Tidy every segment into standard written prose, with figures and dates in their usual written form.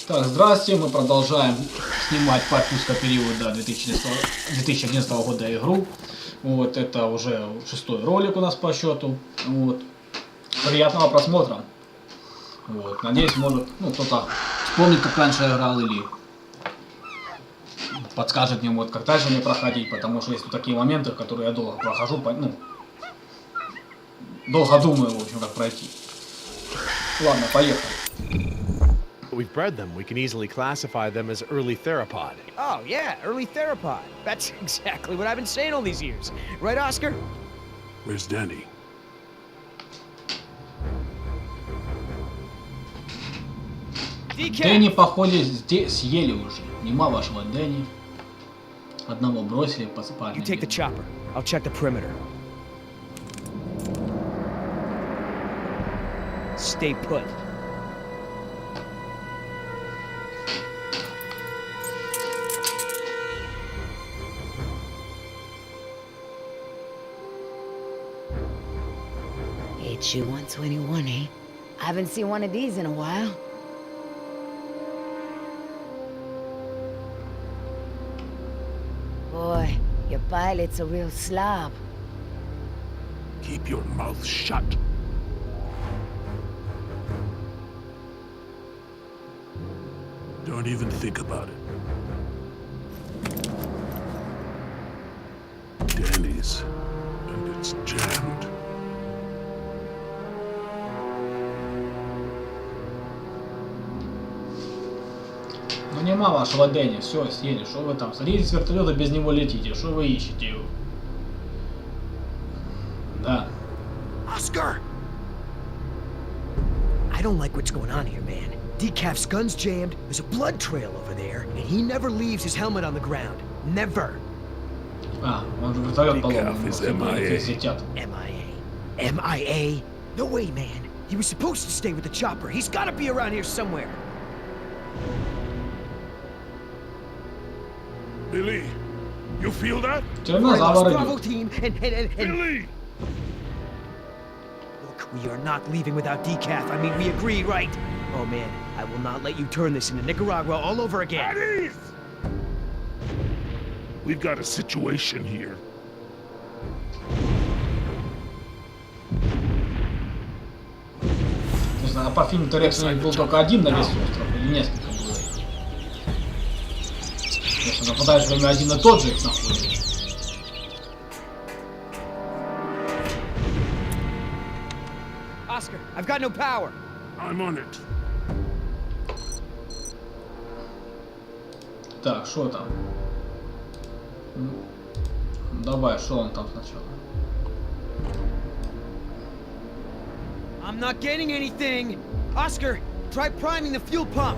Так, здравствуйте, мы продолжаем снимать ПАРК периода 2011 года игру. Вот, это уже 6-й ролик у нас по счету. Вот. Приятного просмотра. Вот, надеюсь, может, кто-то вспомнит, как раньше играл, или подскажет мне, вот, как дальше мне проходить, потому что есть такие моменты, в которые я долго прохожу, долго думаю, в общем, как пройти. Ладно, поехали. We've bred them. We can easily classify them as early theropod. Oh, yeah, early theropod. That's exactly what I've been saying all these years. Right, Oscar? Where's Danny? Дэнни, похоже, здесь съели уже. Нема вашего Дэнни. Одного бросили по спальне. You take the chopper. I'll check the perimeter. Stay put. HU-121, eh? I haven't seen one of these in a while. Boy, your pilot's a real slob. Keep your mouth shut. Don't even think about it. Danny's, and it's jammed. Ну нема вашего Дэнни, все, съели. Что вы там? Садитесь с вертолета, без него летите. Что вы ищете его? Да. Oscar! I don't like what's going on here, man. Decaf's gun's jammed, there's a blood trail over there, and he never leaves his helmet on the ground. Never. А, он же вертолет поломан. Decaf is Все MIA. летят. MIA? MIA? No way, man. He was supposed to stay with the chopper. He's gotta be around here somewhere. Billy, you feel that? Тиранозавр Bravo идет. team and Billy! Look, we are not leaving without Decaf. I mean, we agreed, right? Oh man, I will not let you turn this into Nicaragua all over again. At ease! We've got a situation here. Не знаю, по фильму Терекс у них был только один на весь остров, или несколько было их. Если нападает время один и тот же их находит. Oscar, I've got no power. I'm on it. Так, что там? Давай, что он там сначала? I'm not getting anything. Oscar, try priming the fuel pump.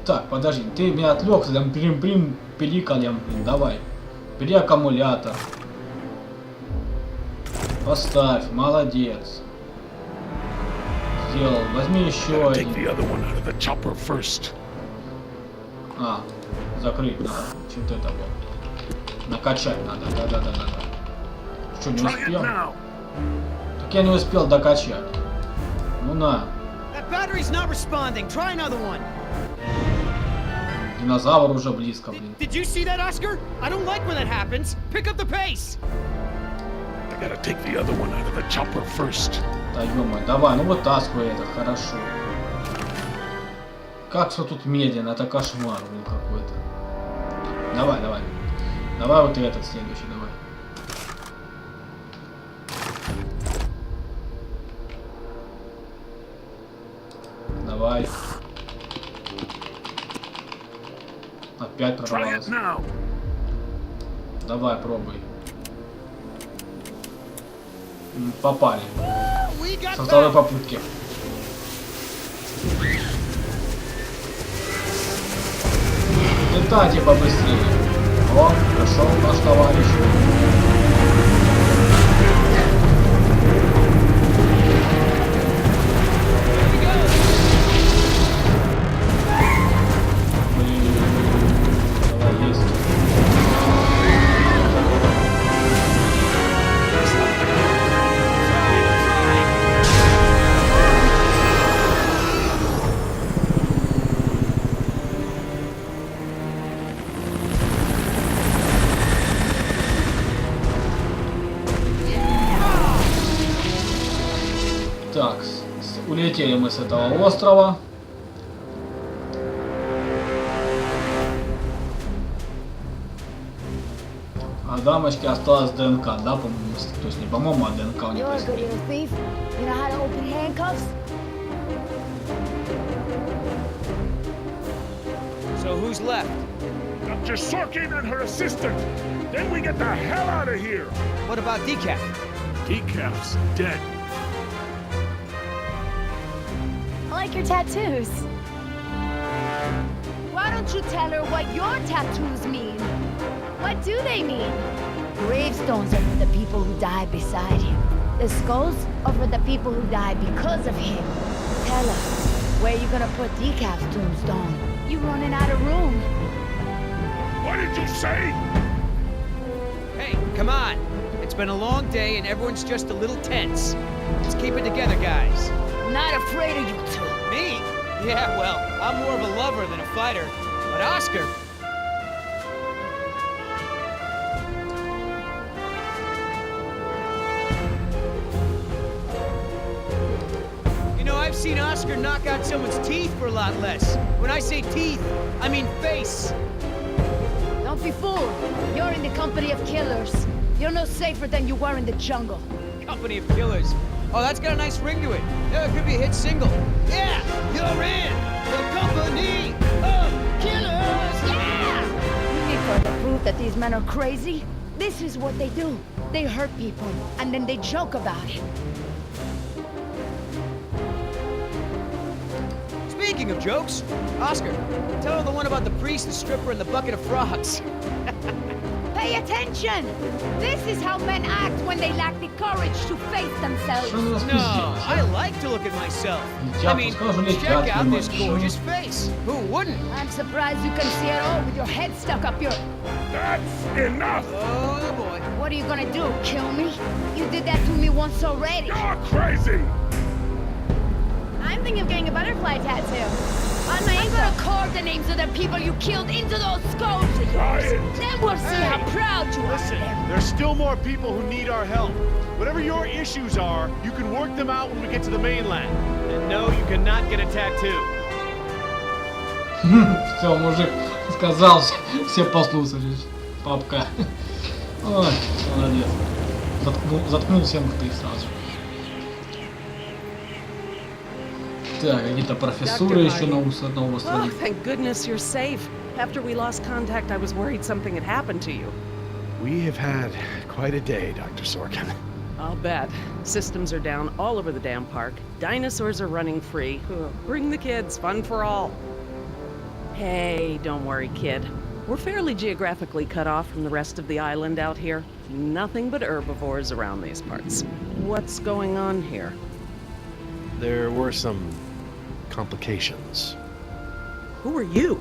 Так, подожди, ты меня отвлекся, там пиликалем, давай. Бери аккумулятор. Поставь, молодец. Сделал, возьми еще Gotta take один. the other one out of the chopper first. А, закрыть надо. Что-то это вот. Накачать надо, да. Что, не Try it успел? now. Так я не успел докачать. Ну на. That battery's not responding. Try another one. Динозавр уже близко, блин. Did you see that, Oscar? I don't like when that happens. Pick up the pace. I gotta take the other one out of the chopper first. Да ё-моё, давай, ну вытаскивай это, хорошо. Как все тут медленно, это кошмар, блин, какой-то. Давай. Давай вот этот следующий, давай. Давай. Опять Try it прорвался. now. Давай, пробуй. Попали. We got Со второй back. попытки. Летайте побыстрее. О, пришел наш товарищ. Блин, давай есть. Улетели мы с этого острова. А дамочке осталось ДНК, да, по-моему, то есть не по-моему, а ДНК у них You're a good присутствует. little thief. You know how to open handcuffs? So who's left? Dr. Sorkin and her assistant. Then we get the hell out of here. What about Decaf? Decaf's dead. I like your tattoos. Why don't you tell her what your tattoos mean? What do they mean? Gravestones are for the people who died beside him. The skulls are for the people who died because of him. Tell her, where you gonna put Decaf's tombstone? You running out of room. What did you say? Hey, come on. It's been a long day and everyone's just a little tense. Let's keep it together, guys. I'm not afraid of you two. Me? Yeah, well, I'm more of a lover than a fighter. But Oscar... You know, I've seen Oscar knock out someone's teeth for a lot less. When I say teeth, I mean face. Don't be fooled. You're in the company of killers. You're no safer than you were in the jungle. Company of Killers. Oh, that's got a nice ring to it. Yeah, it could be a hit single. Yeah, you're in the company of killers. Yeah! You need further proof that these men are crazy? This is what they do. They hurt people, and then they joke about it. Speaking of jokes, Oscar, tell her the one about the priest, the stripper, and the bucket of frogs. Pay attention! This is how men act when they lack the courage to face themselves. Что за No, распиздец, I а? like to look at myself. Я I mean, скажу, летят check out this мимо. gorgeous face. Who wouldn't? I'm surprised you can see it all with your head stuck up your... That's enough. Oh, boy. What are you gonna do, kill me? You did that to me once already. You're crazy. I'm thinking of getting a butterfly tattoo. On my ankle. I'm gonna carve the names of the people you killed into those skulls of yours. Quiet. Then we'll see how proud you are of Listen, them. there's still more people who need our help. Whatever your issues are, you can work them out when we get to the mainland. And no, you cannot get a tattoo. Все, мужик сказал, все послушались. Папка. Ой, молодец. Заткнул всем рты сразу. Так, какие-то профессуры еще на Oh, острове. thank goodness you're safe. After we lost contact, I was worried something had happened to you. We have had quite a day, Dr. Sorkin. I'll bet. Systems are down all over the damn park. Dinosaurs are running free. Ugh, bring the kids, fun for all. Hey, don't worry, kid. We're fairly geographically cut off from the rest of the island out here. Nothing but herbivores around these parts. What's going on here? There were some complications. Who are you?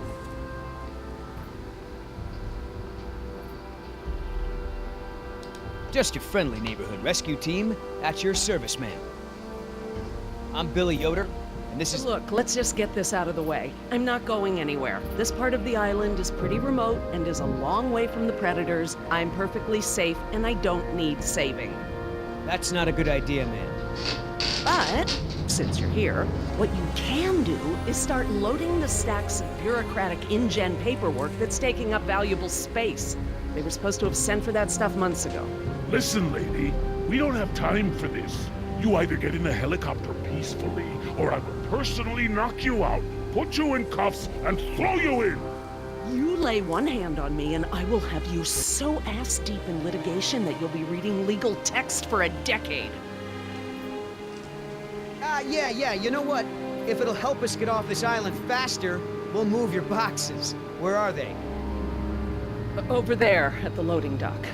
Just your friendly neighborhood rescue team. At your service, ma'am. I'm Billy Yoder, and this is... Look, let's just get this out of the way. I'm not going anywhere. This part of the island is pretty remote and is a long way from the predators. I'm perfectly safe, and I don't need saving. That's not a good idea, ma'am. But, since you're here, what you can do is start loading the stacks of bureaucratic InGen paperwork that's taking up valuable space. They were supposed to have sent for that stuff months ago. Listen, lady, we don't have time for this. You either get in a helicopter peacefully, or I will personally knock you out, put you in cuffs, and throw you in. You lay one hand on me and I will have you so ass-deep in litigation that you'll be reading legal text for a decade. Yeah, you know what? If it'll help us get off this island faster, we'll move your boxes. Where are they? Over there at the loading dock.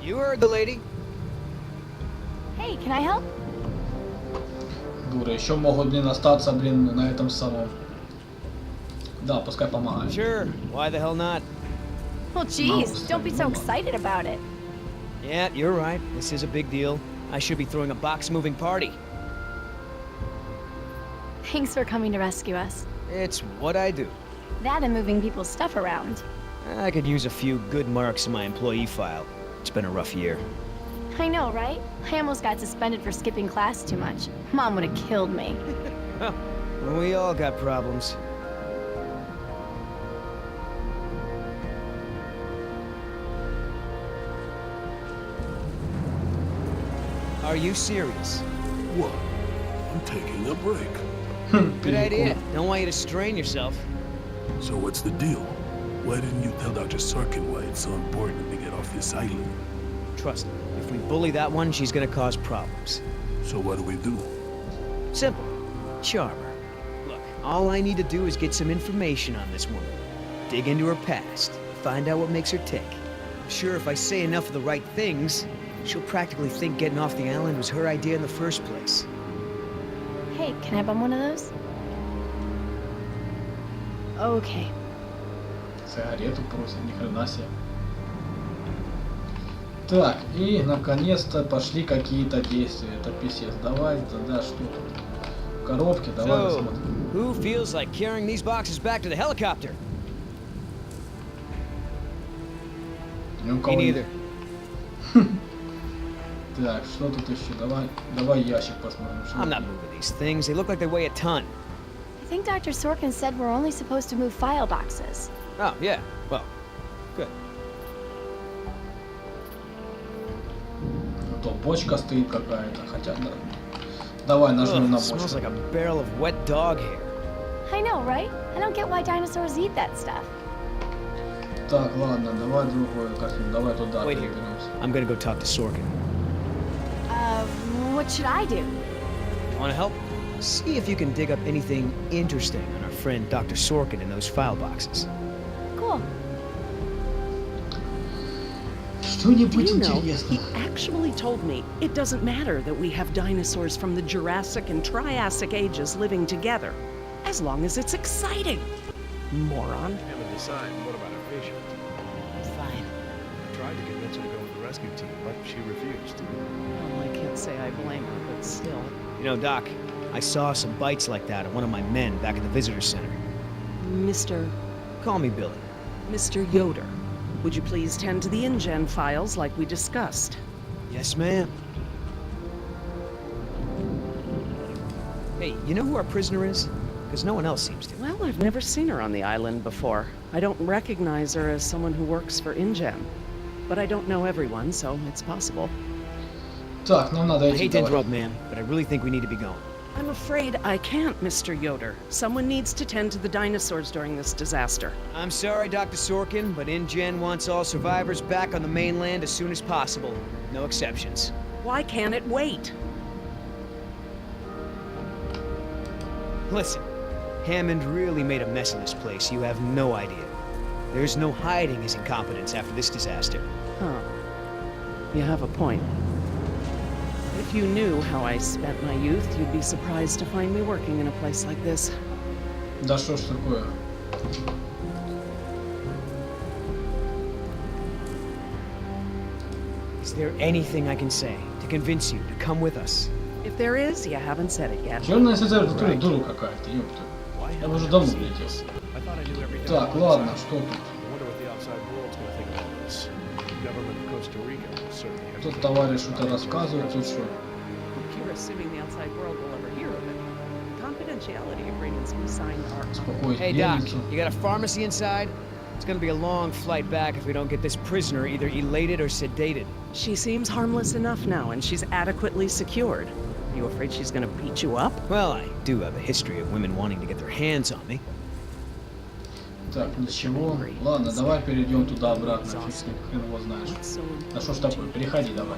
You heard the lady. Hey, can I help? Дура, еще могут, блин, остаться, блин, на этом самом. Да, пускай помогают. Sure, why the hell not? Well, geez, don't be so excited about it. Yeah, you're right. This is a big deal. I should be throwing a box-moving party. Thanks for coming to rescue us. It's what I do. That and moving people's stuff around. I could use a few good marks in my employee file. It's been a rough year. I know, right? I almost got suspended for skipping class too much. Mom would have killed me. Well, we all got problems. Are you serious? What? I'm taking a break. Good idea. Don't want you to strain yourself. So what's the deal? Why didn't you tell Dr. Sorkin why it's so important to get off this island? Trust me, if we bully that one, she's gonna cause problems. So what do we do? Simple. Charm her. Look, all I need to do is get some information on this woman. Dig into her past. Find out what makes her tick. I'm sure if I say enough of the right things, she'll practically think getting off the island was her idea in the first place. Hey, can I bum one of those? Okay. Сигарету просят, ни хрена себе. Так, и наконец-то пошли какие-то действия. Это писец. Давай, да, что тут? В коробке, давай So, посмотрим. who feels like carrying these boxes back to the helicopter? Ни у Me кого neither. Так, что тут еще? Давай ящик посмотрим. Что I'm not тут? moving these things. They look like they weigh a ton. I think Dr. Sorkin said we're only supposed to move file boxes. Oh, yeah. Well, good. То бочка стоит какая-то, хотя да. Давай нажмем на Ugh, smells бочку. like a barrel of wet dog hair. I know, right? I don't get why dinosaurs eat that stuff. Так, ладно, давай другую картину, давай туда Wait here. переберемся. I'm gonna go talk to Sorkin. What should I do? Want to help? See if you can dig up anything interesting on our friend Dr. Sorkin in those file boxes. Cool. Do Что-нибудь you know, интересное. he actually told me it doesn't matter that we have dinosaurs from the Jurassic and Triassic ages living together, as long as it's exciting. Moron. Haven't decided. What about our patient? Fine. I tried to convince her to go with the rescue team, but she refused. Well, I can't say I blame her, but still. You know, Doc, I saw some bites like that at one of my men back at the visitor center. Mr. Call me Billy. Mr. Yoder, would you please tend to the InGen files like we discussed? Yes, ma'am. Hey, you know who our prisoner is? Because no one else seems to. Well, I've never seen her on the island before. I don't recognize her as someone who works for InGen. But I don't know everyone, so it's possible. Так, нам надо I идти. hate to Давай. interrupt, ma'am, but I really think we need to be going. I'm afraid I can't, Mr. Yoder. Someone needs to tend to the dinosaurs during this disaster. I'm sorry, Dr. Sorkin, but InGen wants all survivors back on the mainland as soon as possible. No exceptions. Why can't it wait? Listen, Hammond really made a mess of this place. You have no idea. There's no hiding his incompetence after this disaster. Huh. You have a point. If you knew how I spent my youth, you'd be surprised to find me working in a place like this. Да что ж такое? Is there anything I can say to convince you to come with us? If there is, you haven't said it yet. Черная сетер, это дура какая-то, ёпта. Я бы уже давно улетел. I thought I knew every Так, dinosaur ладно, inside. что тут? I wonder what the outside world's gonna think about this. The government of Costa Rica will certainly have Тут to- товарищ что-то рассказывает, тут что? You're assuming the outside world will ever hear of it. Confidentiality agreements we signed are... Спокойно, Hey, Doc, мельницу. you got a pharmacy inside? It's gonna be a long flight back if we don't get this prisoner either elated or sedated. She seems harmless enough now, and she's adequately secured. Are you afraid she's gonna beat you up? Well, I do have a history of women wanting to get their hands on me. Так, ничего. Ладно, давай перейдем туда-обратно. Фиг с ним, хрен его знаешь. What's so Да что ж такое, переходи давай.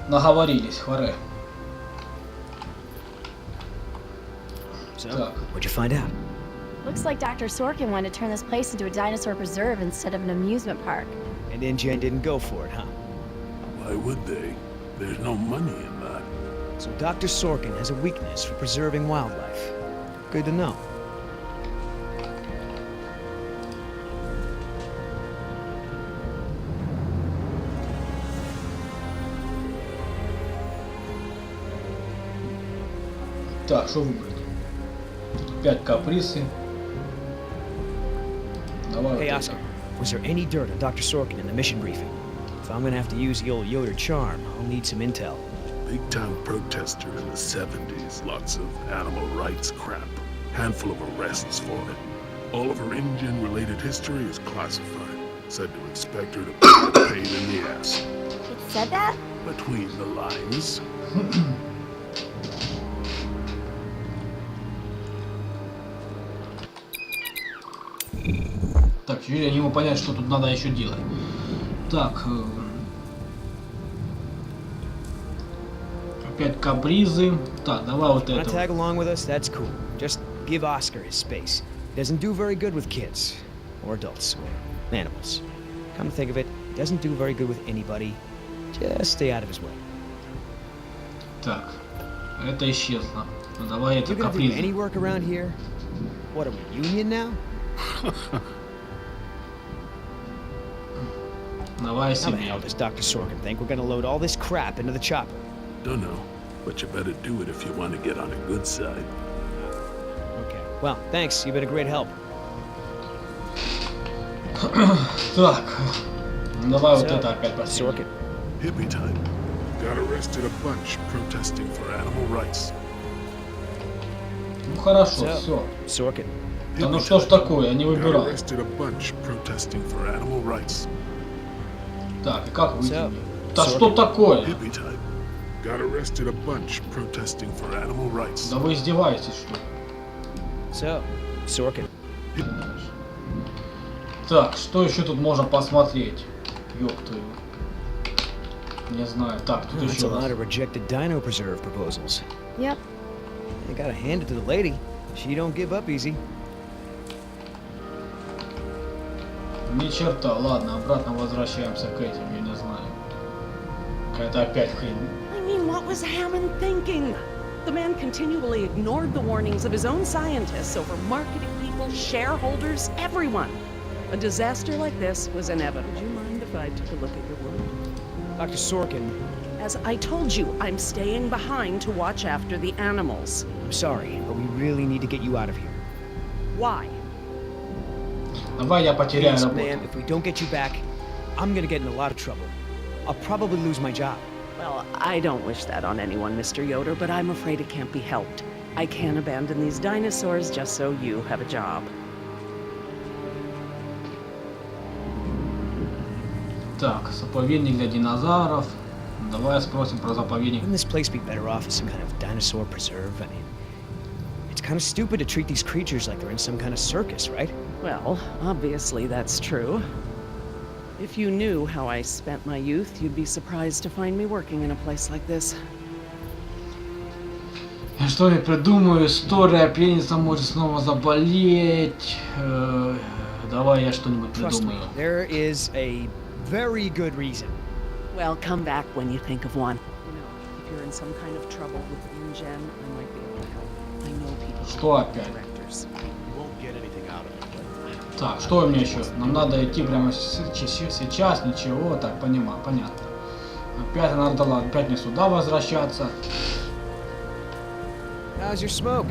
Наговорились, хваре. So, Так. what'd you find out? Looks like Dr. Sorkin wanted to turn this place into a dinosaur preserve instead of an amusement park. And InGen didn't go for it, huh? Why would they? There's no money in that. So Dr. Sorkin has a weakness for preserving wildlife. Good to know. Так, что выбрать? 5 каприсы. Давай Hey, вот Oscar, это. was there any dirt on Dr. Sorkin in the mission briefing? if I'm gonna have to use the old Yoder charm, I'll need some intel. Big-time protester in the 70s. Lots of animal rights crap. Handful of arrests for it. All of her InGen-related history is classified. Said to expect her to be a pain in the ass. It said that? Between the lines. Так, теперь я не могу понять, что тут надо еще делать. Так. Опять капризы. Так, давай вот Wanna это. tag along with us? That's cool. Just give Oscar his space. He doesn't do very good with kids. Or adults. Or animals. Come to think of it, he doesn't do very good with anybody. Just stay out of his way. Так, это исчезло. Ну давай это You gonna do any капризы. work around here? What, are we union now? Давай How the себе. hell does Dr. Sorkin think we're gonna load all this crap into the chopper? Don't know, but you better do it if you want to get on a good side. Okay. Well, thanks. You've been a great help. Так, давай вот So, это опять последнее. Sorkin. Hippie time. Got arrested a bunch protesting for animal rights. Ну хорошо, So, все. Sorkin. Да ну что ж такое, я не Got выбирал. arrested a bunch protesting for animal rights. Так, и как выйти So, мне? Да Sorkin. что такое? Hippie time. Got arrested a bunch protesting for animal rights. Да вы издеваетесь, что ли? So, Sorkin. Так, что еще тут можно посмотреть? Ёб твою. Не знаю. Так, тут That's еще a lot раз. of rejected dino preserve proposals. Yep. You gotta hand it to the lady. She don't give up easy. Ни черта, ладно, обратно возвращаемся к этим, я не знаю. Какая-то опять хрень. I mean, what was Hammond thinking? The man continually ignored the warnings of his own scientists over marketing people, shareholders, everyone. A disaster like this was inevitable. Would you mind if I took a look at your wound? Dr. Sorkin, As I told you, I'm staying behind to watch after the animals. I'm sorry, but we really need to get you out of here. Why? Давай я потеряю Please, работу. man, if we don't get you back, I'm gonna get in a lot of trouble. I'll probably lose my job. Well, I don't wish that on anyone, Mr. Yoder, but I'm afraid it can't be helped. I can't abandon these dinosaurs just so you have a job. Так, заповедник для динозавров. Давай спросим про заповедник. Wouldn't this place be better off as some kind of dinosaur preserve? I mean, it's kind of stupid to treat these creatures like they're in some kind of circus, right? Well, obviously that's true. If you knew how I spent my youth, you'd be surprised to find me working in a place like this. Я что-нибудь придумаю, история, пьяница может снова заболеть. Давай я что-нибудь Trust me, придумаю. there is a very good reason. Well, come back when you think of one. You know, if you're in some kind of trouble with InGen, I might be able to help. I know people who Что are опять? directors. Так, что у меня еще? Нам надо идти прямо сейчас, ничего, так, понимаю, понятно. Опять надо, ладно, опять мне сюда возвращаться. How's your smoke?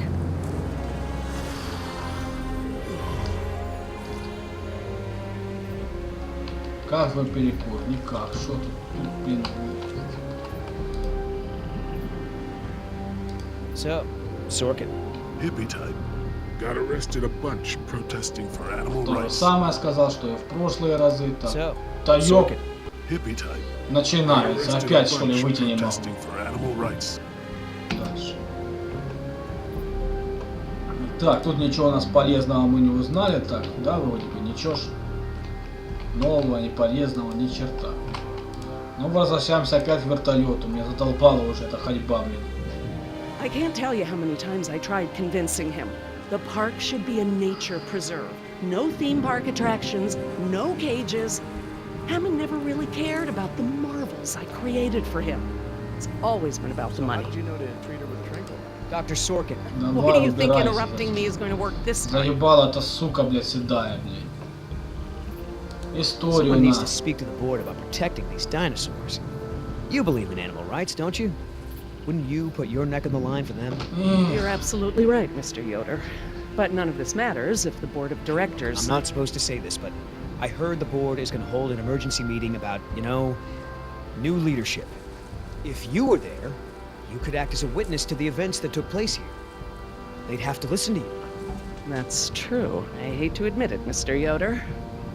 Как вы перекур? Никак, что тут, блин. So, Sorkin. Hippie type. Got arrested a bunch protesting for animal То же rights. самое сказал, что и в прошлые разы. Так, So, да ёп, Sorkin. Hippie type. Got начинается. arrested Опять a что ли bunch выйти не могу. protesting for animal rights. Дальше. Так, тут ничего у нас полезного мы не узнали. Так, да, вроде бы ничего ж нового, не полезного, ни черта. Ну, возвращаемся опять к вертолету. Меня задолбала уже эта ходьба, блин. I can't tell you how many times I tried convincing him. The park should be a nature preserve. No theme park attractions, no cages. Hammond never really cared about the marvels I created for him. It's always been about the money. Dr. Sorkin. What do Давай you think убирайся. interrupting me is going to work this time? Заебала эта сука, блядь, седая, блядь. Историю Someone needs to нас. speak to the board about protecting these dinosaurs. You believe in animal rights, don't you? Wouldn't you put your neck on the line for them? You're absolutely right, Mr. Yoder. But none of this matters if the board of directors... I'm not supposed to say this, but I heard the board is going to hold an emergency meeting about, you know, new leadership. If you were there, you could act as a witness to the events that took place here. They'd have to listen to you. That's true. I hate to admit it, Mr. Yoder,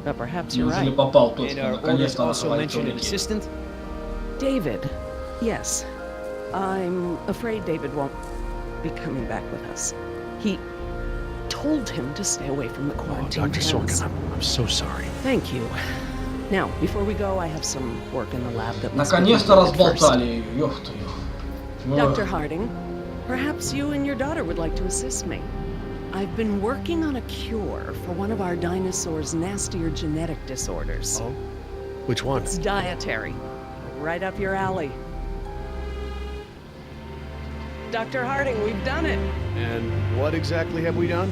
but perhaps you're Неужели right. попал тот, And кто our orders наконец-то also находит mentioned an ролики? assistant. David, yes. I'm afraid David won't be coming back with us. He told him to stay away from the quarantine Dr. tents. Sorkin, I'm so sorry. Thank you. Now, before we go, I have some work in the lab that must be Наконец-то completed first. разболтали ее, ёх твою. Dr. Harding, perhaps you and your daughter would like to assist me. I've been working on a cure for one of our dinosaurs' nastier genetic disorders. Oh? Which one? It's dietary. Right up your alley. Dr. Harding, we've done it. And what exactly have we done?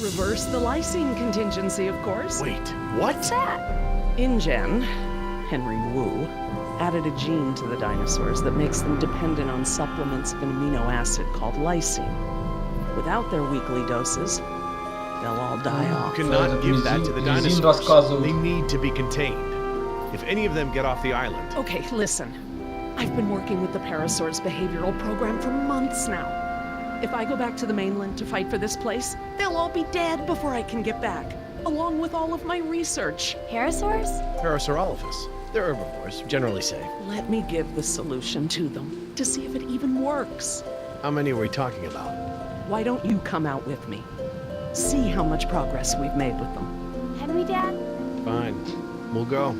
Reverse the lysine contingency, of course. Wait, what? What's that? InGen, Henry Wu, added a gene to the dinosaurs that makes them dependent on supplements of an amino acid called lysine. Without their weekly doses, they'll all die off. You cannot give that to the Мизин dinosaurs. рассказывает. They need to be contained. If any of them get off the island, Okay, listen. I've been working with the Parasaur's behavioral program for months now. If I go back to the mainland to fight for this place, they'll all be dead before I can get back, along with all of my research. Parasaurs? Parasaurolophus. They're herbivores, generally safe. Let me give the solution to them to see if it even works. How many are we talking about? Why don't you come out with me? See how much progress we've made with them. Henry, Dad? Fine. We'll go.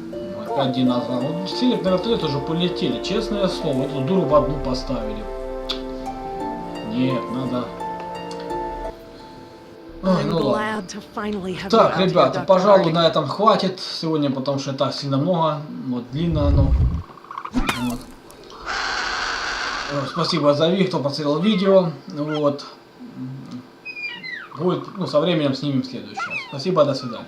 Опять динозавр. Вот сели на вертолет уже полетели. Честное слово, эту дуру в одну поставили. Нет, надо... Ой, I'm ну ладно. glad to finally have you Так, out here, ребята, Dr. пожалуй, Harding. на этом хватит сегодня, потому что и так сильно много. Вот, длинно оно. Вот. Спасибо за кто посмотрел видео. Вот. Будет, ну, со временем снимем следующее. Спасибо, до свидания.